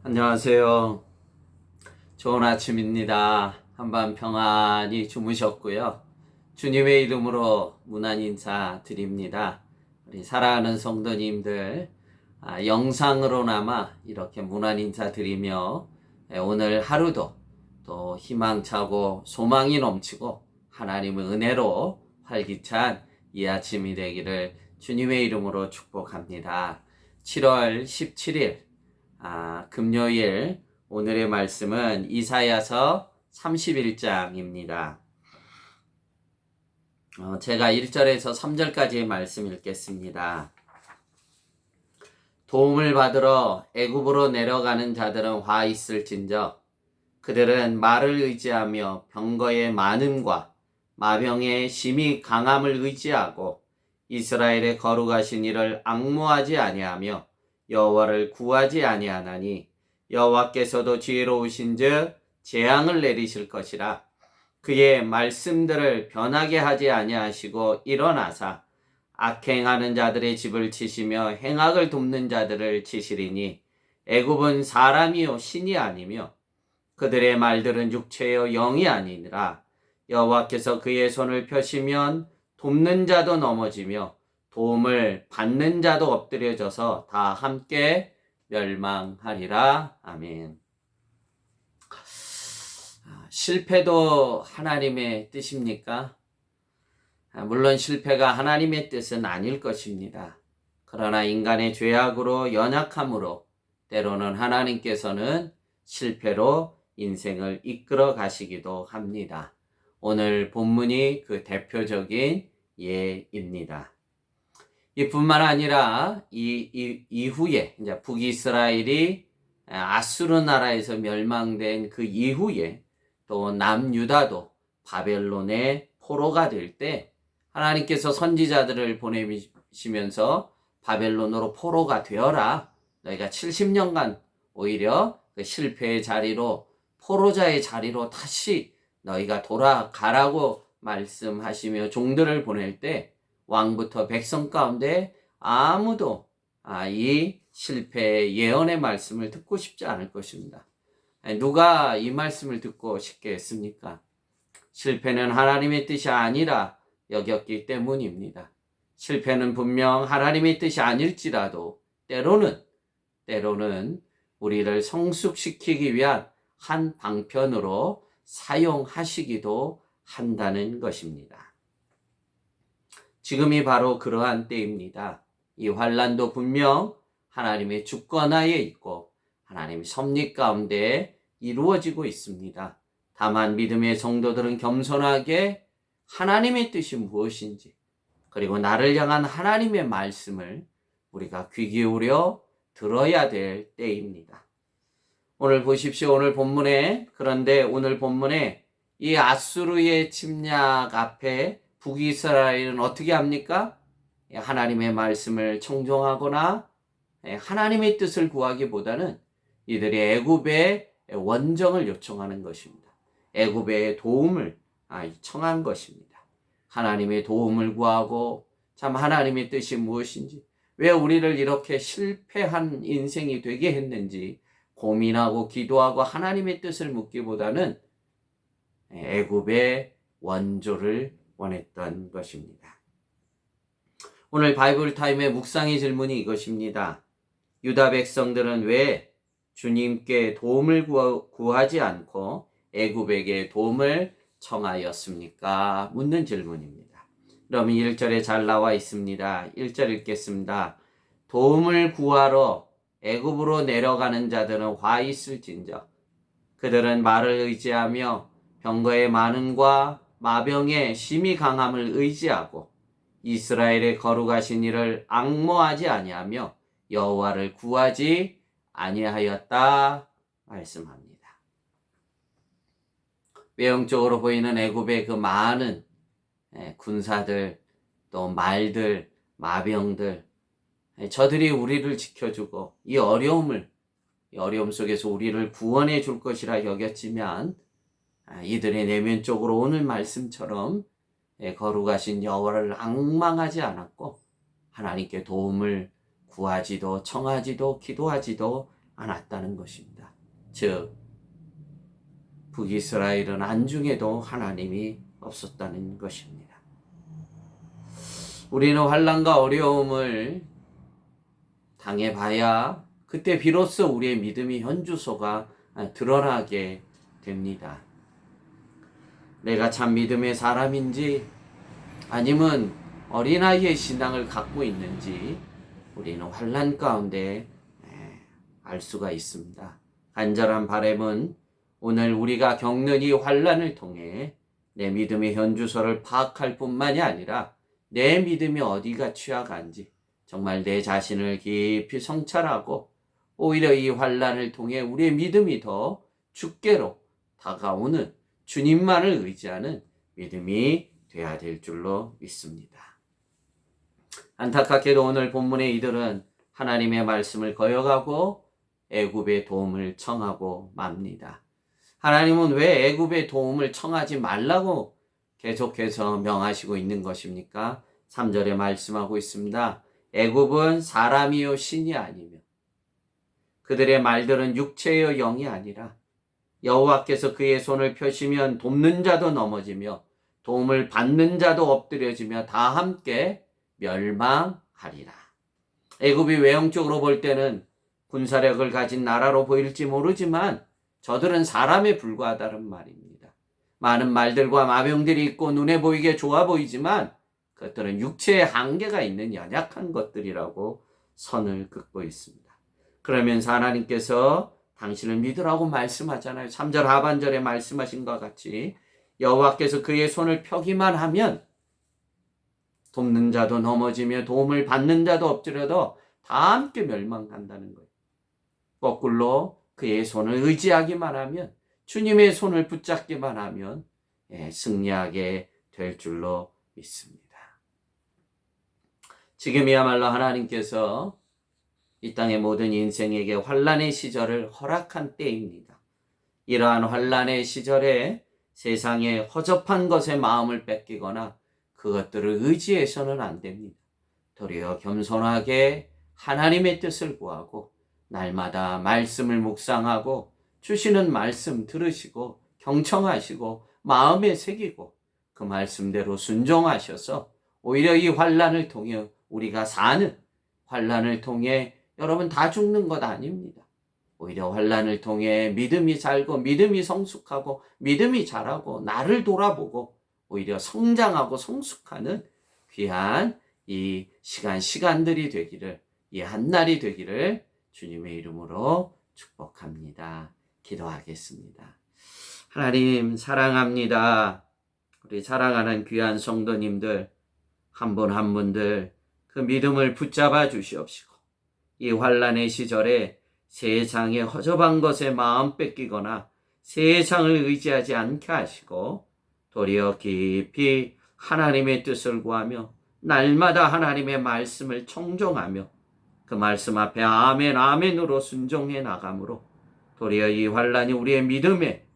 안녕하세요. 좋은 아침입니다. 한밤 평안히 주무셨고요. 주님의 이름으로 문안 인사 드립니다. 우리 사랑하는 성도님들, 영상으로나마 이렇게 문안 인사 드리며 오늘 하루도 또 희망차고 소망이 넘치고 하나님의 은혜로 활기찬 이 아침이 되기를 주님의 이름으로 축복합니다. 7월 17일 금요일 오늘의 말씀은 이사야서 31장입니다. 제가 1절에서 3절까지의 말씀 읽겠습니다. 도움을 받으러 애굽으로 내려가는 자들은 화 있을진저 그들은 말을 의지하며 병거의 많음과 마병의 심히 강함을 의지하고 이스라엘의 거룩하신 이를 앙모하지 아니하며 여호와를 구하지 아니하나니 여호와께서도 지혜로우신즉 재앙을 내리실 것이라. 그의 말씀들을 변하게 하지 아니하시고 일어나사 악행하는 자들의 집을 치시며 행악을 돕는 자들을 치시리니 애굽은 사람이요 신이 아니며 그들의 말들은 육체요 영이 아니니라. 여호와께서 그의 손을 펴시면 돕는 자도 넘어지며 도움을 받는 자도 엎드려져서 다 함께 멸망하리라. 아멘. 실패도 하나님의 뜻입니까? 물론 실패가 하나님의 뜻은 아닐 것입니다. 그러나 인간의 죄악으로 연약함으로 때로는 하나님께서는 실패로 인생을 이끌어 가시기도 합니다. 오늘 본문이 그 대표적인 예입니다. 이뿐만 아니라 이후에 이제 북이스라엘이 아수르 나라에서 멸망된 그 이후에 또 남유다도 바벨론의 포로가 될 때 하나님께서 선지자들을 보내시면서 바벨론으로 포로가 되어라. 너희가 70년간 오히려 그 실패의 자리로 포로자의 자리로 다시 너희가 돌아가라고 말씀하시며 종들을 보낼 때 왕부터 백성 가운데 아무도 이 실패의 예언의 말씀을 듣고 싶지 않을 것입니다. 누가 이 말씀을 듣고 싶겠습니까? 실패는 하나님의 뜻이 아니라 여겼기 때문입니다. 실패는 분명 하나님의 뜻이 아닐지라도 때로는 우리를 성숙시키기 위한 한 방편으로 사용하시기도 한다는 것입니다. 지금이 바로 그러한 때입니다. 이 환난도 분명 하나님의 주권하에 있고 하나님의 섭리 가운데 이루어지고 있습니다. 다만 믿음의 성도들은 겸손하게 하나님의 뜻이 무엇인지 그리고 나를 향한 하나님의 말씀을 우리가 귀 기울여 들어야 될 때입니다. 오늘 보십시오. 그런데 오늘 본문에 이 아수르의 침략 앞에 북이스라엘은 어떻게 합니까? 하나님의 말씀을 청종하거나 하나님의 뜻을 구하기보다는 이들이 애굽의 원정을 요청하는 것입니다. 애굽의 도움을 청한 것입니다. 하나님의 도움을 구하고 참 하나님의 뜻이 무엇인지 왜 우리를 이렇게 실패한 인생이 되게 했는지 고민하고 기도하고 하나님의 뜻을 묻기보다는 애굽의 원조를 원했던 것입니다. 오늘 바이블 타임의 묵상의 질문이 이것입니다. 유다 백성들은 왜 주님께 도움을 구하지 않고 애굽에게 도움을 청하였습니까? 묻는 질문입니다. 그럼 1절에 잘 나와 있습니다. 1절 읽겠습니다. 도움을 구하러 애굽으로 내려가는 자들은 화 있을진저 그들은 말을 의지하며 병거의 많음과 마병의 심히 강함을 의지하고 이스라엘의 거룩하신 이를 앙모하지 아니하며 여호와를 구하지 아니하였다 말씀합니다. 외형적으로 보이는 애굽의 그 많은 군사들 또 말들 마병들 저들이 우리를 지켜주고 이 어려움 속에서 우리를 구원해 줄 것이라 여겼지만 이들의 내면적으로 오늘 말씀처럼 거룩하신 여호와를 앙망하지 않았고 하나님께 도움을 구하지도 청하지도 기도하지도 않았다는 것입니다. 즉 북이스라엘은 안중에도 하나님이 없었다는 것입니다. 우리는 환난과 어려움을 당해봐야 그때 비로소 우리의 믿음의 현주소가 드러나게 됩니다. 내가 참 믿음의 사람인지 아니면 어린아이의 신앙을 갖고 있는지 우리는 환난 가운데 알 수가 있습니다. 간절한 바람은 오늘 우리가 겪는 이 환난을 통해 내 믿음의 현주소를 파악할 뿐만이 아니라 내 믿음이 어디가 취약한지 정말 내 자신을 깊이 성찰하고 오히려 이 환난을 통해 우리의 믿음이 더 주께로 다가오는 주님만을 의지하는 믿음이 되어야 될 줄로 믿습니다. 안타깝게도 오늘 본문의 이들은 하나님의 말씀을 거역하고 애굽의 도움을 청하고 맙니다. 하나님은 왜 애굽의 도움을 청하지 말라고 계속해서 명하시고 있는 것입니까? 3절에 말씀하고 있습니다. 애굽은 사람이요 신이 아니며 그들의 말들은 육체요 영이 아니라 여호와께서 그의 손을 펴시면 돕는 자도 넘어지며 도움을 받는 자도 엎드려지며 다 함께 멸망하리라. 애굽이 외형적으로 볼 때는 군사력을 가진 나라로 보일지 모르지만 저들은 사람에 불과하다는 말입니다. 많은 말들과 마병들이 있고 눈에 보이게 좋아 보이지만 그것들은 육체의 한계가 있는 연약한 것들이라고 선을 긋고 있습니다. 그러면서 하나님께서 당신을 믿으라고 말씀하잖아요. 3절 하반절에 말씀하신 것 같이 여호와께서 그의 손을 펴기만 하면 돕는 자도 넘어지며 도움을 받는 자도 엎드려도 다 함께 멸망한다는 거예요. 거꾸로 그의 손을 의지하기만 하면 주님의 손을 붙잡기만 하면 승리하게 될 줄로 믿습니다. 지금이야말로 하나님께서 이 땅의 모든 인생에게 환난의 시절을 허락한 때입니다. 이러한 환난의 시절에 세상에 허접한 것에 마음을 뺏기거나 그것들을 의지해서는 안 됩니다. 도리어 겸손하게 하나님의 뜻을 구하고 날마다 말씀을 묵상하고 주시는 말씀 들으시고 경청하시고 마음에 새기고 그 말씀대로 순종하셔서 오히려 이 환난을 통해 우리가 사는 환난을 통해 여러분 다 죽는 것 아닙니다. 오히려 환난을 통해 믿음이 살고 믿음이 성숙하고 믿음이 자라고 나를 돌아보고 오히려 성장하고 성숙하는 귀한 이 시간들이 되기를 이 한날이 되기를 주님의 이름으로 축복합니다. 기도하겠습니다. 하나님 사랑합니다. 우리 사랑하는 귀한 성도님들 한 분 한 분들 그 믿음을 붙잡아 주시옵시고 이 환난의 시절에 세상의 허접한 것에 마음 뺏기거나 세상을 의지하지 않게 하시고 도리어 깊이 하나님의 뜻을 구하며 날마다 하나님의 말씀을 청종하며 그 말씀 앞에 아멘 아멘으로 순종해 나감으로 도리어 이 환난이 우리의 믿음에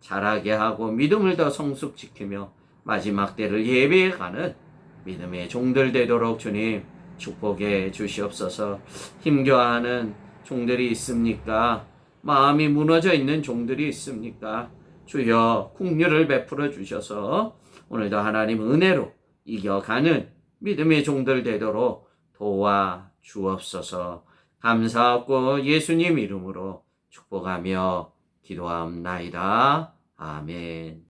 자라게 하고 믿음을 더 성숙시키며 마지막 때를 예비해가는 믿음의 종들 되도록 주님 축복해 주시옵소서. 힘겨워하는 종들이 있습니까? 마음이 무너져 있는 종들이 있습니까? 주여 긍휼을 베풀어 주셔서 오늘도 하나님 은혜로 이겨가는 믿음의 종들 되도록 도와 주옵소서. 감사하고 예수님 이름으로 축복하며 기도하옵나이다. 아멘.